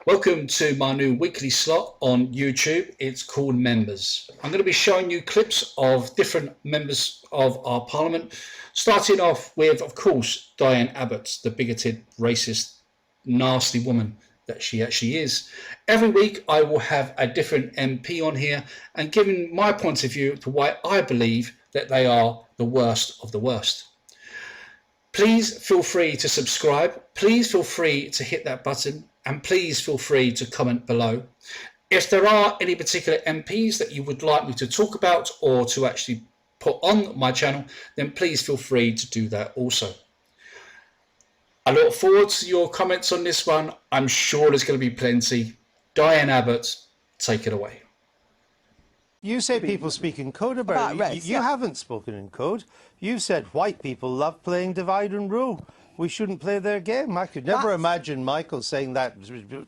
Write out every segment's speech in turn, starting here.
Welcome to my new weekly slot on YouTube. It's called Members. I'm going to be showing you clips of different members of our parliament, starting off with, of course, Diane Abbott, the bigoted, racist, nasty woman that she actually is. Every week I will have a different MP on here and giving my point of view to why I believe that they are the worst of the worst. Please feel free to subscribe. Please feel free to hit that button. And please feel free to comment below. If there are any particular MPs that you would like me to talk about or to actually put on my channel, then please feel free to do that also. I look forward to your comments on this one. I'm sure there's going to be plenty. Diane Abbott, take it away. You say people speak in code about race. You haven't spoken in code. You've said white people love playing divide and rule. We shouldn't play their game. I could never imagine Michael saying that,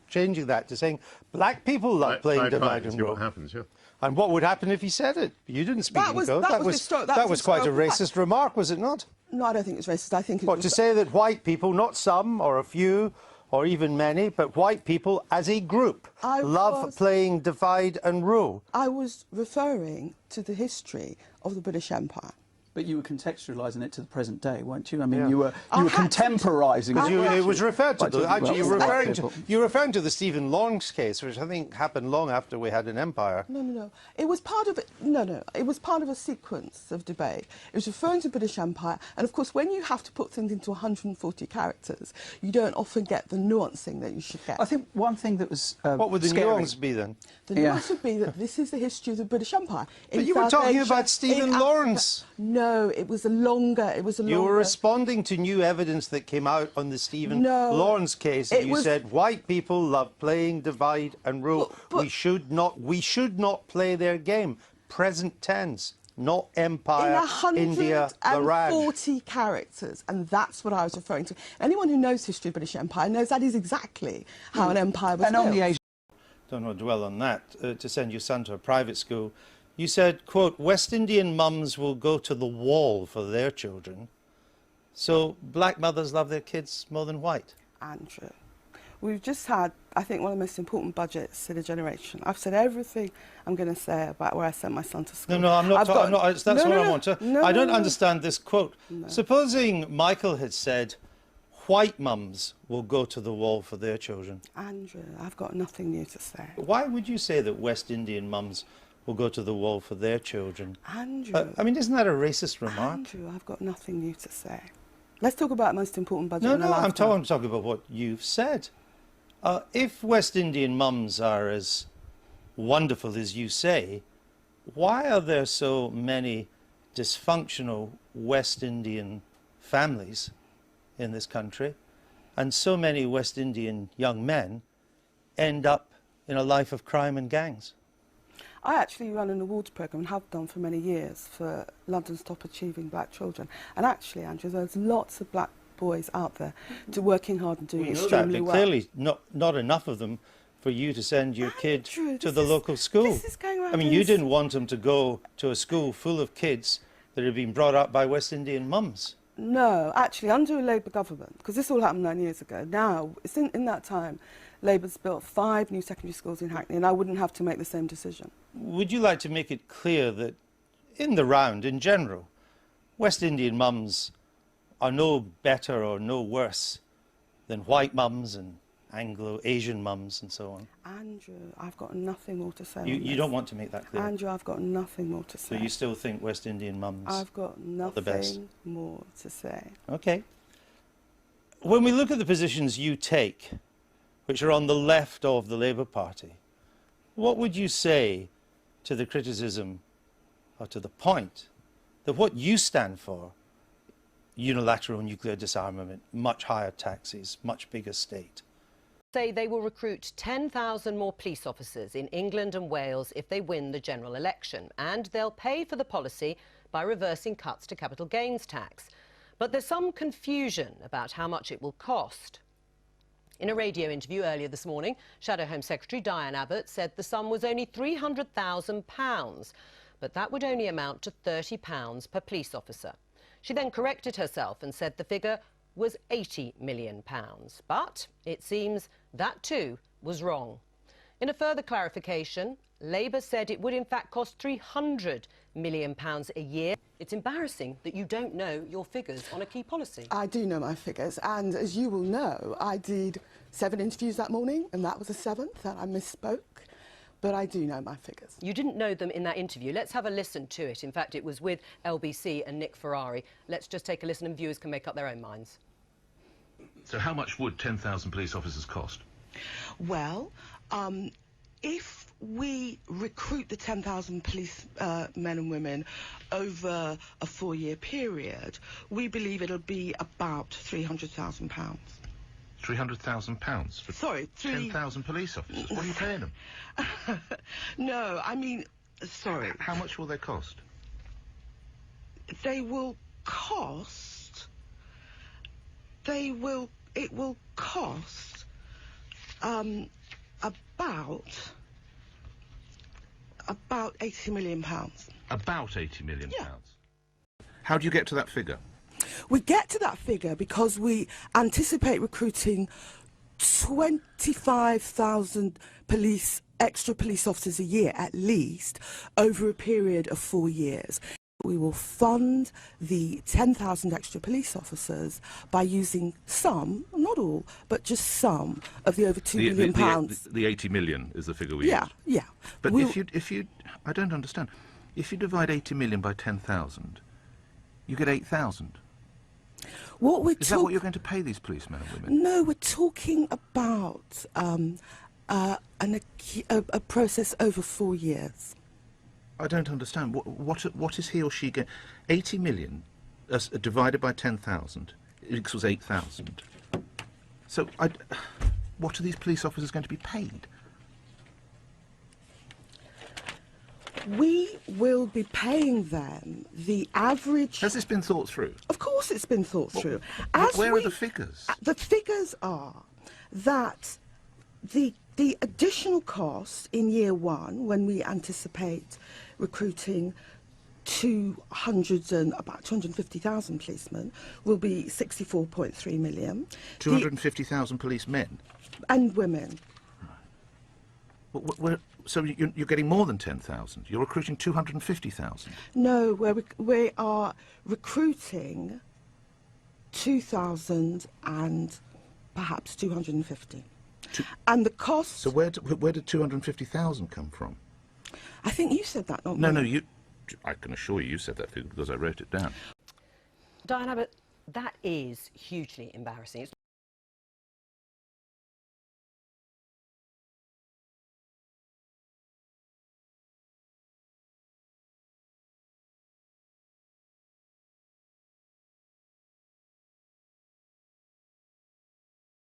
changing that to saying black people love playing divide and rule. What happens, yeah. And what would happen if he said it? You didn't speak in code. That was quite a racist remark, was it not? No, I don't think it's racist. I think it was... to say that white people, not some or a few or even many, but white people as a group love playing divide and rule. I was referring to the history of the British Empire. But you were contextualising it to the present day, weren't you? I mean, you were contemporising it. It was referred to. Actually, you're referring to the Stephen Lawrence case, which I think happened long after we had an empire. No. It was part of It was part of a sequence of debate. It was referring to the British Empire, and of course, when you have to put things into 140 characters, you don't often get the nuancing that you should get. I think one thing that was what would the nuance be then? The nuance would be that this is the history of the British Empire. But you were talking about Stephen Lawrence. No, it was a longer. You were responding to new evidence that came out on the Stephen Lawrence case. And you said white people love playing divide and rule. We should not play their game. Present tense, not empire, India, the Raj. 140 characters, and that's what I was referring to. Anyone who knows history of the British Empire knows that is exactly how an empire was built. Don't want to dwell on that. To send your son to a private school. You said, quote, West Indian mums will go to the wall for their children. So black mothers love their kids more than white. Andrew, we've just had, I think, one of the most important budgets in a generation. I've said everything I'm going to say about where I sent my son to school. No, I'm not. That's what I want to. I don't understand this quote. Supposing Michael had said, white mums will go to the wall for their children. Andrew, I've got nothing new to say. Why would you say that West Indian mums will go to the wall for their children? Andrew. I mean, isn't that a racist remark? Andrew, I've got nothing new to say. Let's talk about the most important budget in a lifetime. I'm talking about what you've said. If West Indian mums are as wonderful as you say, why are there so many dysfunctional West Indian families in this country, and so many West Indian young men end up in a life of crime and gangs? I actually run an awards programme and have done for many years for London's top achieving black children. And actually, Andrew, there's lots of black boys out there working hard and doing extremely well. Clearly not enough of them for you to send your kid to the local school. This is going around. I mean, you didn't want them to go to a school full of kids that had been brought up by West Indian mums. No, actually, under a Labour government, because this all happened 9 years ago, now, in that time, Labour's built 5 new secondary schools in Hackney, and I wouldn't have to make the same decision. Would you like to make it clear that, in the round, in general, West Indian mums are no better or no worse than white mums and Anglo-Asian mums and so on? Andrew, I've got nothing more to say. You don't want to make that clear? Andrew, I've got nothing more to say. So you still think West Indian mums I've got nothing the best? More to say. Okay. When we look at the positions you take, which are on the left of the Labour Party, what would you say to the criticism, or to the point, that what you stand for, unilateral nuclear disarmament, much higher taxes, much bigger state? Say they will recruit 10,000 more police officers in England and Wales if they win the general election, and they'll pay for the policy by reversing cuts to capital gains tax. But there's some confusion about how much it will cost. In a radio interview earlier this morning, Shadow Home Secretary Diane Abbott said the sum was only £300,000, but that would only amount to £30 per police officer. She then corrected herself and said the figure was £80 million. But it seems that too was wrong. In a further clarification, Labour said it would in fact cost £300 million a year. It's embarrassing that you don't know your figures on a key policy. I do know my figures, and as you will know, I did 7 interviews that morning, and that was the 7th, and I misspoke. But I do know my figures. You didn't know them in that interview. Let's have a listen to it. In fact, it was with LBC and Nick Ferrari. Let's just take a listen and viewers can make up their own minds. So how much would 10,000 police officers cost? Well, if we recruit the 10,000 police men and women over a 4-year period, we believe it'll be about £300,000. £300,000 for Sorry, 10,000 police officers? What are you paying them? No, I mean, sorry. How much will they cost? They will cost... It will cost about £80 million. About £80 million? Yeah. How do you get to that figure? We get to that figure because we anticipate recruiting 25,000 extra police officers a year at least over a period of 4 years. We will fund the 10,000 extra police officers by using some, not all, but just some of the over £2 million. The 80 million is the figure we use? Yeah. But if you, I don't understand. If you divide 80 million by 10,000, you get 8,000. Is that what you're going to pay these policemen and women? No, we're talking about a process over 4 years. I don't understand. What is he or she getting? 80 million divided by 10,000 equals 8,000. So what are these police officers going to be paid? We will be paying them the average... Has this been thought through? Of course it's been thought through. Where are the figures? The figures are that the additional cost in year 1, when we anticipate recruiting about 250,000 policemen, will be 64.3 million. 250,000 policemen? And women. So you're getting more than 10,000. You're recruiting 250,000. No, we are recruiting 2,000 and perhaps 250. And the cost... So where did 250,000 come from? I think you said that, not me. No, I can assure you said that figure because I wrote it down. Diane Abbott, that is hugely embarrassing.